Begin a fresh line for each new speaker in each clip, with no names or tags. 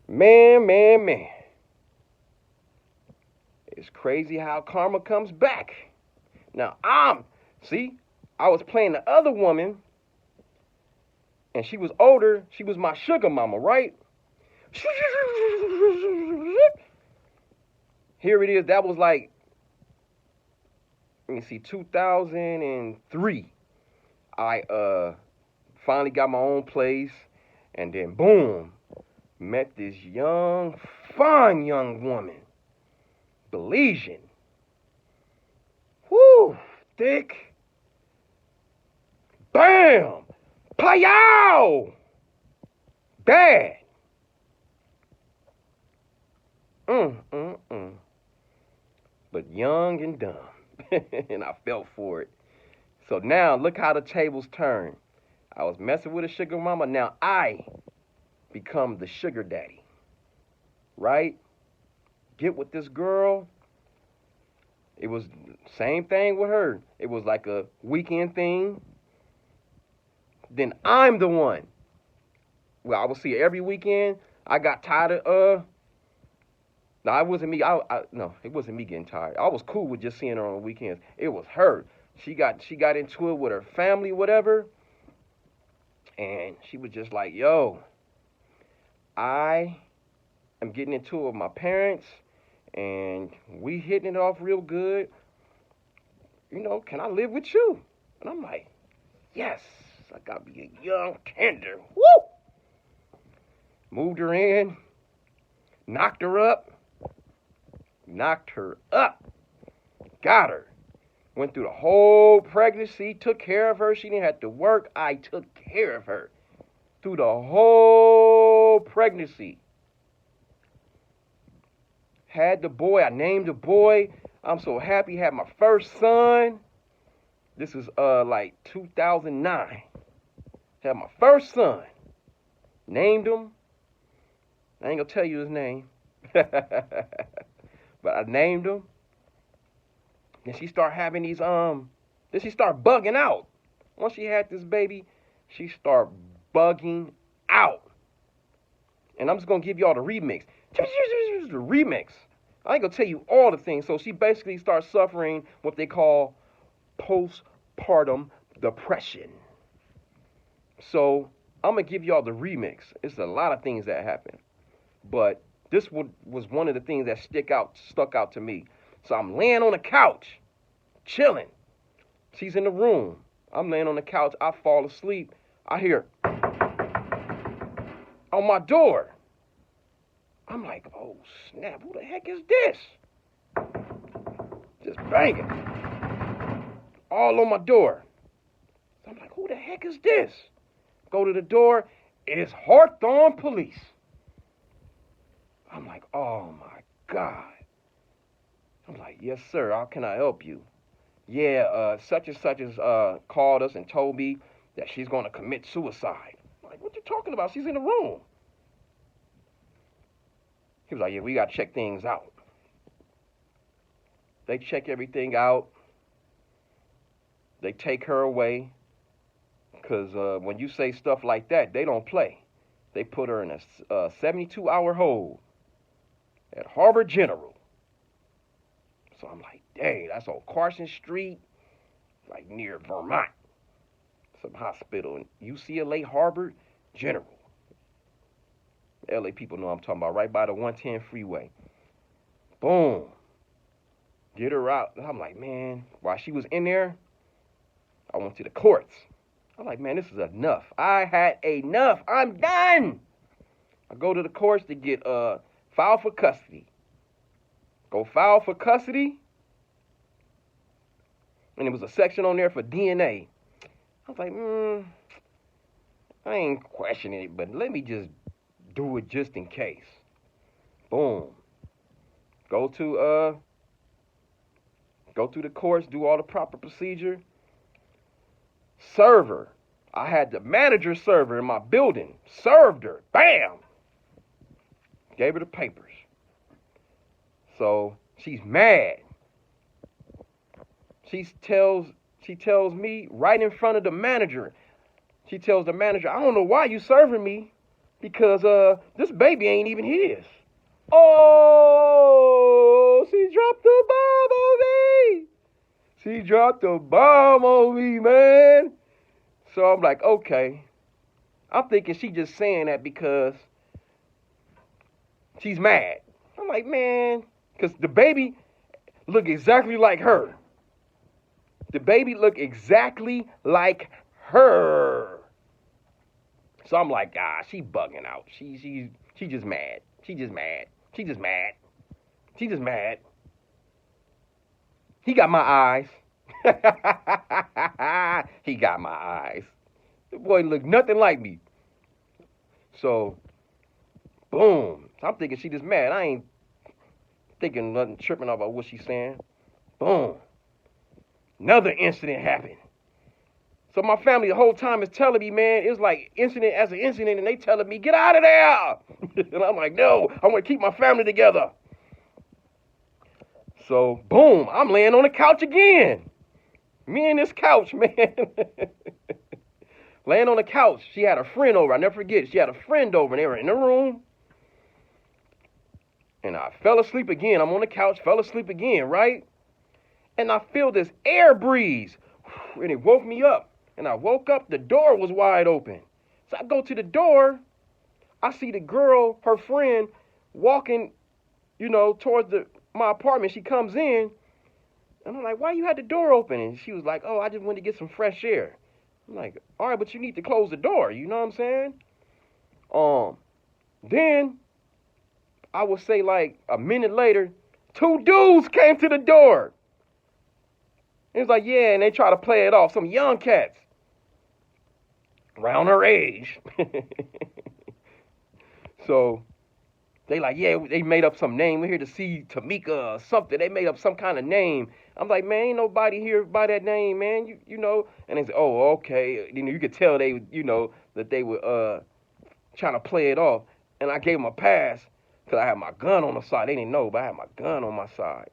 Man. It's crazy how karma comes back. Now, see, I was playing the other woman, and she was older. She was my sugar mama, right? Here it is. That was like, let me see, 2003. I finally got my own place, and then boom, met this fine young woman, Belizean. Whoo, thick. Bam! Payow! Bad. Mm. But young and dumb. And I felt for it. So now look how the tables turn. I was messing with a sugar mama. Now I become the sugar daddy. Right? Get with this girl. It was same thing with her. It was like a weekend thing. Then I'm the one. Well, I would see her every weekend. I got tired of no, it wasn't me. No, it wasn't me getting tired. I was cool with just seeing her on the weekends. It was her. She got into it with her family, whatever, and she was just like, "Yo, I am getting into it with my parents, and we hitting it off real good. You know, can I live with you?" And I'm like, "Yes, I gotta be a young tender." Woo! Moved her in, knocked her up. Got her. Went through the whole pregnancy, took care of her. She didn't have to work. I took care of her through the whole pregnancy. Had the boy. I named the boy. I'm so happy. Had my first son. This is like 2009. Had my first son. Named him. I ain't gonna tell you his name. But I named him. Then she started having these then she started bugging out. Once she had this baby, she started bugging out. And I'm just gonna give y'all the remix. The remix. I ain't gonna tell you all the things. So she basically starts suffering what they call postpartum depression. So I'm gonna give y'all the remix. It's a lot of things that happen. But this was one of the things that stuck out to me. So I'm laying on the couch, chilling. She's in the room. I'm laying on the couch. I fall asleep. I hear on my door. I'm like, oh snap, who the heck is this? Just banging. All on my door. I'm like, who the heck is this? Go to the door. It's Hawthorne Police. I'm like, oh my God. I'm like, yes, sir. How can I help you? Yeah, such and such has called us and told me that she's going to commit suicide. I'm like, what you talking about? She's in the room. He was like, yeah, we got to check things out. They check everything out. They take her away. Because when you say stuff like that, they don't play. They put her in a 72-hour hold at Harvard General. So I'm like, dang, that's on Carson Street, like near Vermont. Some hospital in UCLA Harvard General. LA people know I'm talking about, right by the 110 freeway. Boom. Get her out. I'm like, man, while she was in there, I went to the courts. I'm like, man, this is enough. I had enough. I'm done. I go to the courts to get filed for custody. Go file for custody. And there was a section on there for DNA. I was like, I ain't questioning it, but let me just do it just in case. Boom. Go to the courts, do all the proper procedure. Serve her. I had the manager serve her in my building. Served her. Bam. Gave her the papers. So she's mad. She tells me right in front of the manager. She tells the manager, I don't know why you serving me, because this baby ain't even his. Oh, she dropped the bomb on me. She dropped the bomb on me, man. So I'm like, okay. I'm thinking she just saying that because she's mad. I'm like, man, because the baby look exactly like her. The baby look exactly like her. So I'm like, she bugging out. She just mad. She just mad. She just mad. She just mad. He got my eyes. He got my eyes. The boy look nothing like me. So, boom. I'm thinking she just mad. I ain't thinking nothing, tripping about what she's saying. Boom. Another incident happened. So my family the whole time is telling me, man, it's like incident as an incident, and they telling me, get out of there. And I'm like, no, I want to keep my family together. So, boom, I'm laying on the couch again. Me and this couch, man. Laying on the couch. She had a friend over. I never forget. She had a friend over, and they were in the room. And I fell asleep again. I'm on the couch, fell asleep again, right? And I feel this air breeze. And it woke me up. And I woke up, the door was wide open. So I go to the door. I see the girl, her friend, walking, towards my apartment. She comes in. And I'm like, why you had the door open? And she was like, oh, I just wanted to get some fresh air. I'm like, all right, but you need to close the door. You know what I'm saying? Then I would say like a minute later, 2 dudes came to the door. It was like, yeah, and they try to play it off. Some young cats around her age. So they like, yeah, they made up some name. We're here to see Tamika or something. They made up some kind of name. I'm like, man, ain't nobody here by that name, man. You know. And they said, oh, okay. You could tell they, that they were trying to play it off. And I gave them a pass because I had my gun on the side. They didn't know, but I had my gun on my side.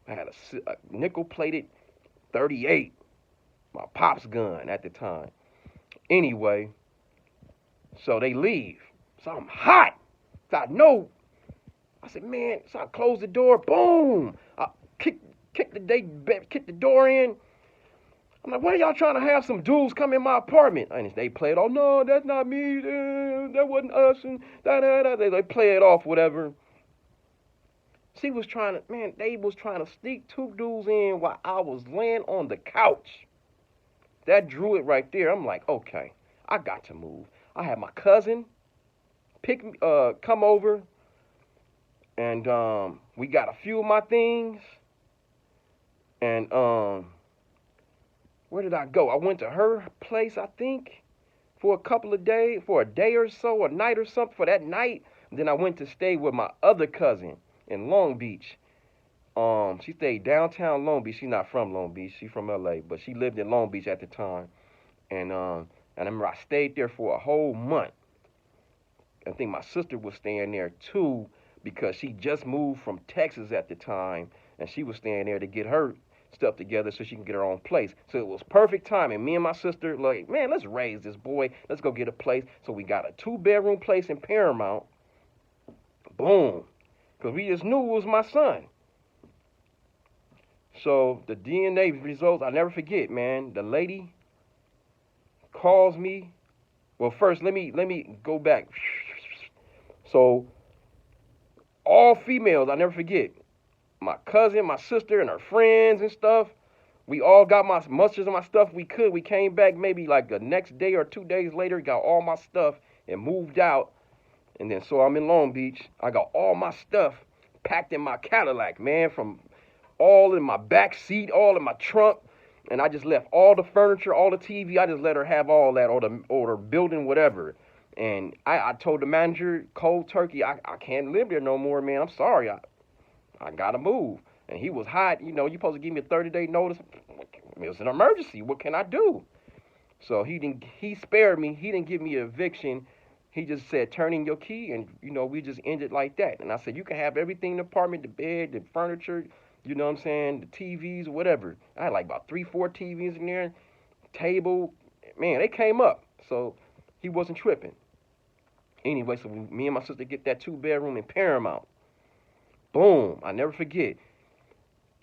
I had a nickel-plated 38, my pop's gun at the time. Anyway, so they leave. So I'm hot. So I know. I said, man, so I closed the door. Boom. I kicked the door in. I'm like, why are y'all trying to have some dudes come in my apartment? And they played, oh, no, that's not me. That wasn't us. And da-da-da. They play it off, whatever. They was trying to sneak 2 dudes in while I was laying on the couch. That drew it right there. I'm like, okay, I got to move. I had my cousin come over, and we got a few of my things. And where did I go? I went to her place, I think, for a day or so, a night or something, for that night. And then I went to stay with my other cousin in Long Beach. She stayed downtown Long Beach. She's not from Long Beach. She's from LA, but she lived in Long Beach at the time. And I remember I stayed there for a whole month. I think my sister was staying there too because she just moved from Texas at the time, and she was staying there to get her stuff together so she can get her own place. So it was perfect timing. Me and my sister, like, man, let's raise this boy. Let's go get a place. So we got a 2-bedroom place in Paramount. Boom. Because we just knew it was my son. So the DNA results, I'll never forget, man. The lady calls me. Well, first, let me go back. So all females, I'll never forget. My cousin, my sister, and her friends and stuff. We all got much of my stuff we could. We came back maybe like the next day or 2 days later, got all my stuff and moved out. And then so I'm in Long Beach. I got all my stuff packed in my Cadillac, man, from all in my back seat, all in my trunk. And I just left all the furniture, all the TV. I just let her have all that, or the building, whatever. And I told the manager, cold turkey, I can't live there no more, man. I'm sorry. I gotta move. And he was hot. You supposed to give me a 30-day notice. It was an emergency. What can I do? So he spared me. He didn't give me an eviction. He just said, turn in your key, and, we just ended like that. And I said, you can have everything in the apartment, the bed, the furniture, you know what I'm saying, the TVs, whatever. I had like about 3-4 TVs in there, table. Man, they came up. So he wasn't tripping. Anyway, so me and my sister get that 2-bedroom in Paramount. Boom. I never forget.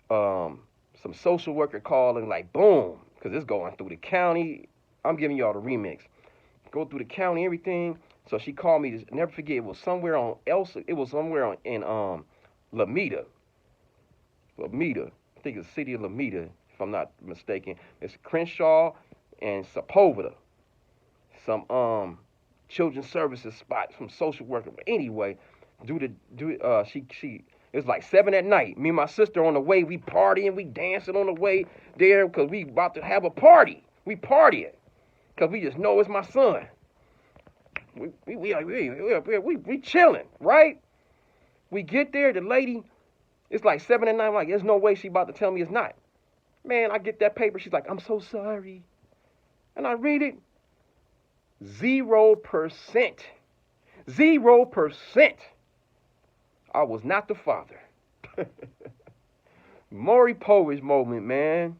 Some social worker calling like boom, because it's going through the county. I'm giving y'all the remix. Go through the county, everything. So she called me. Never forget. It was somewhere on Elsa. It was somewhere in Lameda. Lameda. I think it's the city of Lameda, if I'm not mistaken. It's Crenshaw and Sepulveda. Some children's services spot, some social worker. But anyway, she it was like 7 at night. Me and my sister on the way, we partying, we dancing on the way there because we about to have a party. We partying because we just know it's my son. We chilling, right? We get there, the lady, it's like 7 at night. I'm like, there's no way she about to tell me it's not. Man, I get that paper. She's like, I'm so sorry. And I read it. 0%. 0%. I was not the father. Maury Povich moment, man.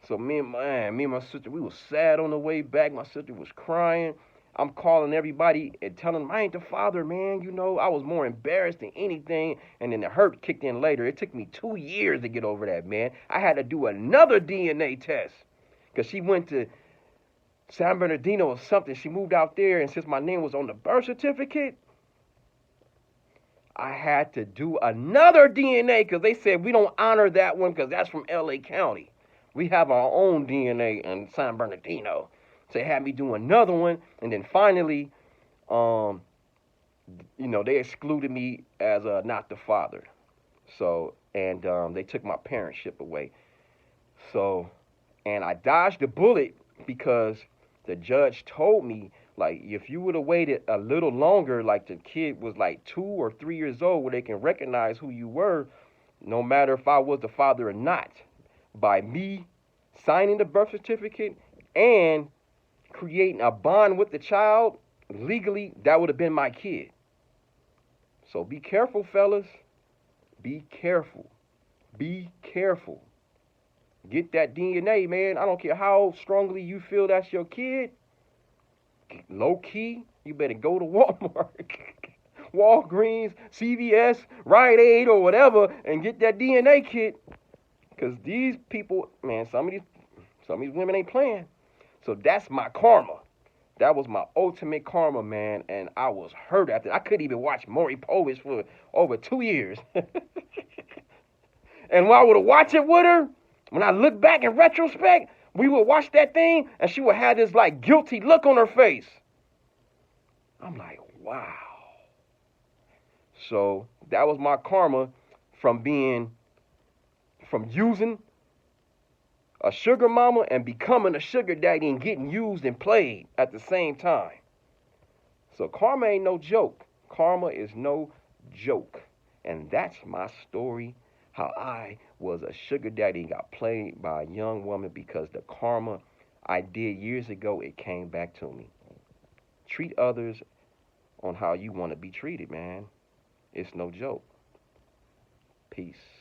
So me and my sister, we was sad on the way back. My sister was crying. I'm calling everybody and telling them I ain't the father, man. You know, I was more embarrassed than anything. And then the hurt kicked in later. It took me 2 years to get over that, man. I had to do another DNA test. Because she went to San Bernardino or something. She moved out there, and since my name was on the birth certificate, I had to do another DNA because they said we don't honor that one because that's from LA County. We have our own DNA in San Bernardino. So they had me do another one, and then finally, they excluded me as not the father. So, and they took my parentship away. So, and I dodged the bullet because the judge told me, like, if you would have waited a little longer, like the kid was like 2 or 3 years old, where they can recognize who you were, no matter if I was the father or not, by me signing the birth certificate and creating a bond with the child, legally, that would have been my kid. So be careful, fellas. Be careful. Be careful. Get that DNA, man. I don't care how strongly you feel that's your kid. Low key, you better go to Walmart, Walgreens, CVS, Rite Aid, or whatever, and get that DNA kit. Cause these people, man, some of these women ain't playing. So that's my karma. That was my ultimate karma, man, and I was hurt after. I couldn't even watch Maury Povich for over 2 years. And when I would watch it with her, when I look back in retrospect, we would watch that thing, and she would have this, like, guilty look on her face. I'm like, wow. So that was my karma from using a sugar mama and becoming a sugar daddy and getting used and played at the same time. So karma ain't no joke. Karma is no joke. And that's my story, how I was a sugar daddy and got played by a young woman because the karma I did years ago, it came back to me. Treat others on how you want to be treated, man. It's no joke. Peace.